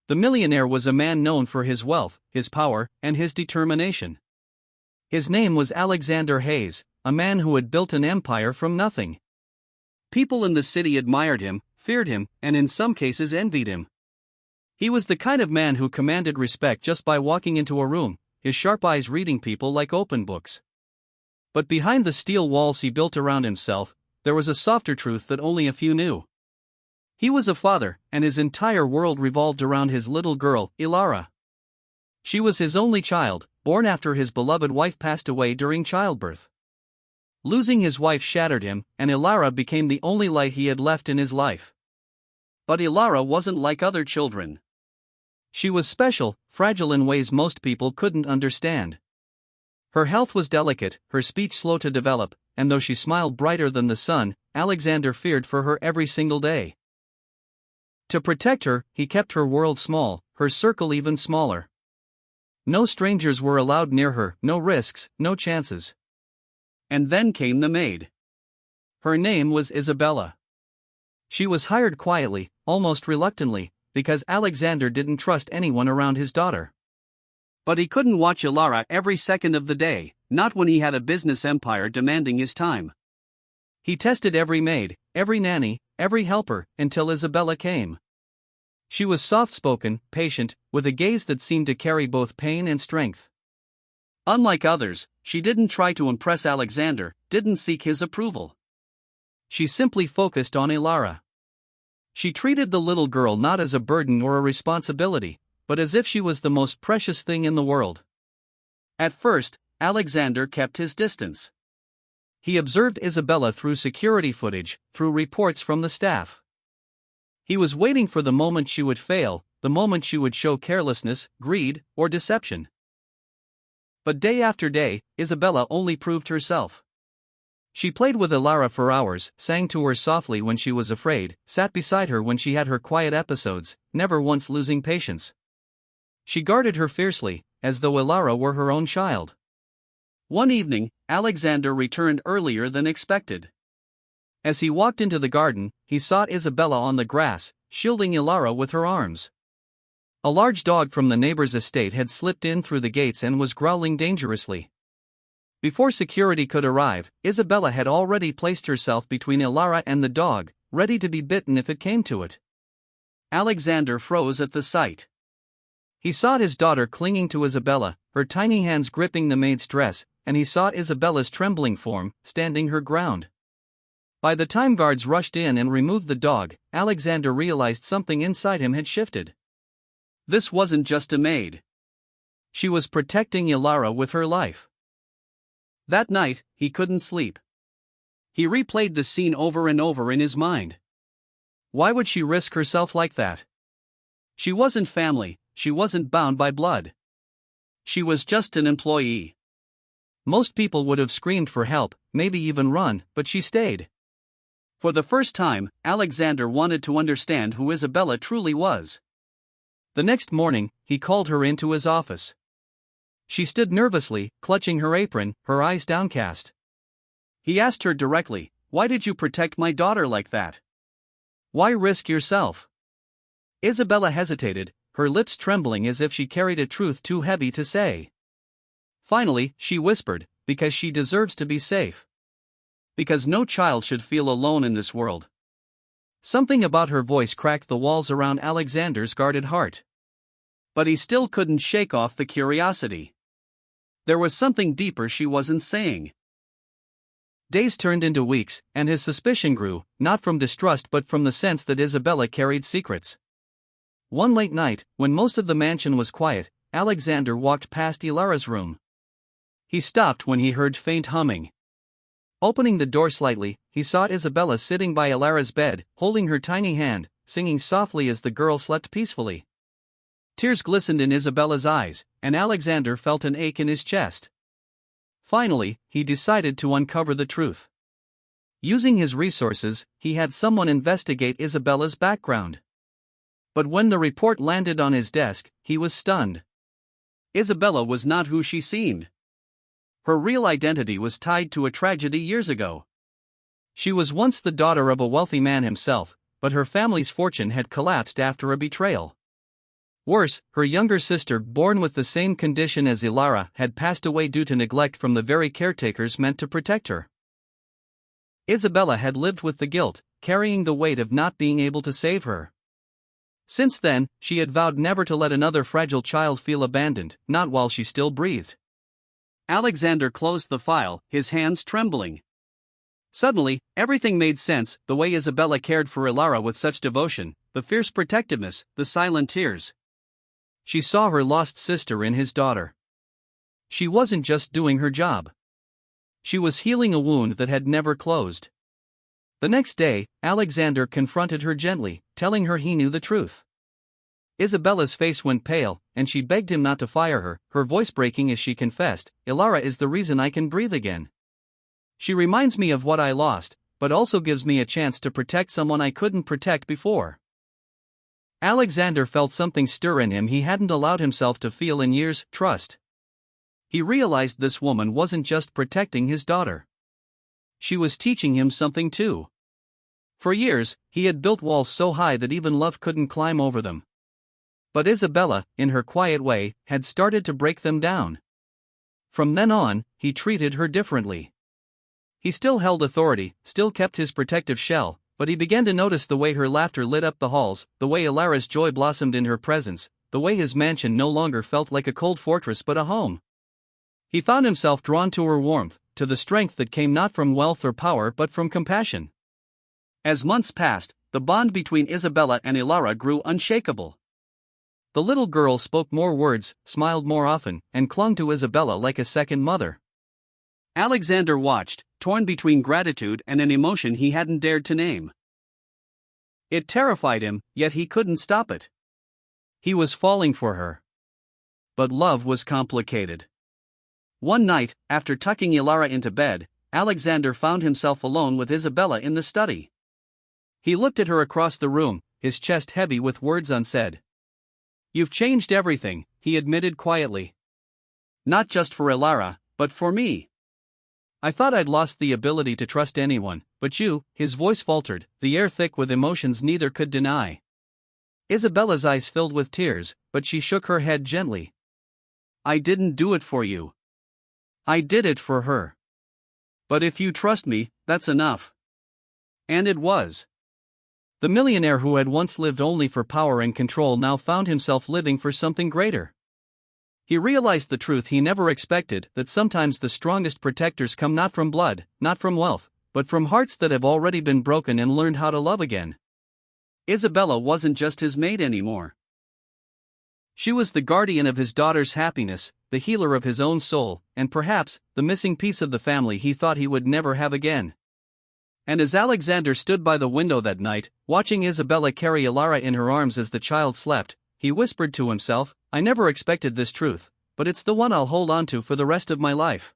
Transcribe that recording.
The millionaire was a man known for his wealth, his power, and his determination. His name was Alexander Hayes, a man who had built an empire from nothing. People in the city admired him, feared him, and in some cases envied him. He was the kind of man who commanded respect just by walking into a room, his sharp eyes reading people like open books. But behind the steel walls he built around himself, there was a softer truth that only a few knew. He was a father, and his entire world revolved around his little girl, Ilara. She was his only child, born after his beloved wife passed away during childbirth. Losing his wife shattered him, and Ilara became the only light he had left in his life. But Ilara wasn't like other children. She was special, fragile in ways most people couldn't understand. Her health was delicate, her speech slow to develop, and though she smiled brighter than the sun, Alexander feared for her every single day. To protect her, he kept her world small, her circle even smaller. No strangers were allowed near her, no risks, no chances. And then came the maid. Her name was Isabella. She was hired quietly, almost reluctantly, because Alexander didn't trust anyone around his daughter. But he couldn't watch Ilara every second of the day, not when he had a business empire demanding his time. He tested every maid, every nanny, every helper, until Isabella came. She was soft-spoken, patient, with a gaze that seemed to carry both pain and strength. Unlike others, she didn't try to impress Alexander, didn't seek his approval. She simply focused on Ilara. She treated the little girl not as a burden or a responsibility, but as if she was the most precious thing in the world. At first, Alexander kept his distance. He observed Isabella through security footage, through reports from the staff. He was waiting for the moment she would fail, the moment she would show carelessness, greed, or deception. But day after day, Isabella only proved herself. She played with Ilara for hours, sang to her softly when she was afraid, sat beside her when she had her quiet episodes, never once losing patience. She guarded her fiercely, as though Ilara were her own child. One evening, Alexander returned earlier than expected. As he walked into the garden, he saw Isabella on the grass, shielding Ilara with her arms. A large dog from the neighbor's estate had slipped in through the gates and was growling dangerously. Before security could arrive, Isabella had already placed herself between Ilara and the dog, ready to be bitten if it came to it. Alexander froze at the sight. He saw his daughter clinging to Isabella, her tiny hands gripping the maid's dress, and he saw Isabella's trembling form, standing her ground. By the time guards rushed in and removed the dog, Alexander realized something inside him had shifted. This wasn't just a maid. She was protecting Ilara with her life. That night, he couldn't sleep. He replayed the scene over and over in his mind. Why would she risk herself like that? She wasn't family, she wasn't bound by blood. She was just an employee. Most people would have screamed for help, maybe even run, but she stayed. For the first time, Alexander wanted to understand who Isabella truly was. The next morning, he called her into his office. She stood nervously, clutching her apron, her eyes downcast. He asked her directly, "Why did you protect my daughter like that? Why risk yourself?" Isabella hesitated, her lips trembling as if she carried a truth too heavy to say. Finally, she whispered, "Because she deserves to be safe. Because no child should feel alone in this world." Something about her voice cracked the walls around Alexander's guarded heart. But he still couldn't shake off the curiosity. There was something deeper she wasn't saying. Days turned into weeks, and his suspicion grew, not from distrust but from the sense that Isabella carried secrets. One late night, when most of the mansion was quiet, Alexander walked past Ilara's room. He stopped when he heard faint humming. Opening the door slightly, he saw Isabella sitting by Ilara's bed, holding her tiny hand, singing softly as the girl slept peacefully. Tears glistened in Isabella's eyes, and Alexander felt an ache in his chest. Finally, he decided to uncover the truth. Using his resources, he had someone investigate Isabella's background. But when the report landed on his desk, he was stunned. Isabella was not who she seemed. Her real identity was tied to a tragedy years ago. She was once the daughter of a wealthy man himself, but her family's fortune had collapsed after a betrayal. Worse, her younger sister, born with the same condition as Ilara, had passed away due to neglect from the very caretakers meant to protect her. Isabella had lived with the guilt, carrying the weight of not being able to save her. Since then, she had vowed never to let another fragile child feel abandoned, not while she still breathed. Alexander closed the file, his hands trembling. Suddenly, everything made sense: the way Isabella cared for Ilara with such devotion, the fierce protectiveness, the silent tears. She saw her lost sister in his daughter. She wasn't just doing her job. She was healing a wound that had never closed. The next day, Alexander confronted her gently, telling her he knew the truth. Isabella's face went pale, and she begged him not to fire her, her voice breaking as she confessed, "Ilara is the reason I can breathe again. She reminds me of what I lost, but also gives me a chance to protect someone I couldn't protect before." Alexander felt something stir in him he hadn't allowed himself to feel in years: trust. He realized this woman wasn't just protecting his daughter. She was teaching him something too. For years, he had built walls so high that even love couldn't climb over them. But Isabella, in her quiet way, had started to break them down. From then on, he treated her differently. He still held authority, still kept his protective shell, but he began to notice the way her laughter lit up the halls, the way Ilara's joy blossomed in her presence, the way his mansion no longer felt like a cold fortress but a home. He found himself drawn to her warmth, to the strength that came not from wealth or power but from compassion. As months passed, the bond between Isabella and Ilara grew unshakable. The little girl spoke more words, smiled more often, and clung to Isabella like a second mother. Alexander watched, torn between gratitude and an emotion he hadn't dared to name. It terrified him, yet he couldn't stop it. He was falling for her. But love was complicated. One night, after tucking Ilara into bed, Alexander found himself alone with Isabella in the study. He looked at her across the room, his chest heavy with words unsaid. "You've changed everything," he admitted quietly. "Not just for Ilara, but for me. I thought I'd lost the ability to trust anyone, but you," his voice faltered, the air thick with emotions neither could deny. Isabella's eyes filled with tears, but she shook her head gently. "I didn't do it for you. I did it for her. But if you trust me, that's enough." And it was. The millionaire who had once lived only for power and control now found himself living for something greater. He realized the truth he never expected, that sometimes the strongest protectors come not from blood, not from wealth, but from hearts that have already been broken and learned how to love again. Isabella wasn't just his maid anymore. She was the guardian of his daughter's happiness, the healer of his own soul, and perhaps, the missing piece of the family he thought he would never have again. And as Alexander stood by the window that night, watching Isabella carry Ilara in her arms as the child slept, he whispered to himself, "I never expected this truth, but it's the one I'll hold on to for the rest of my life."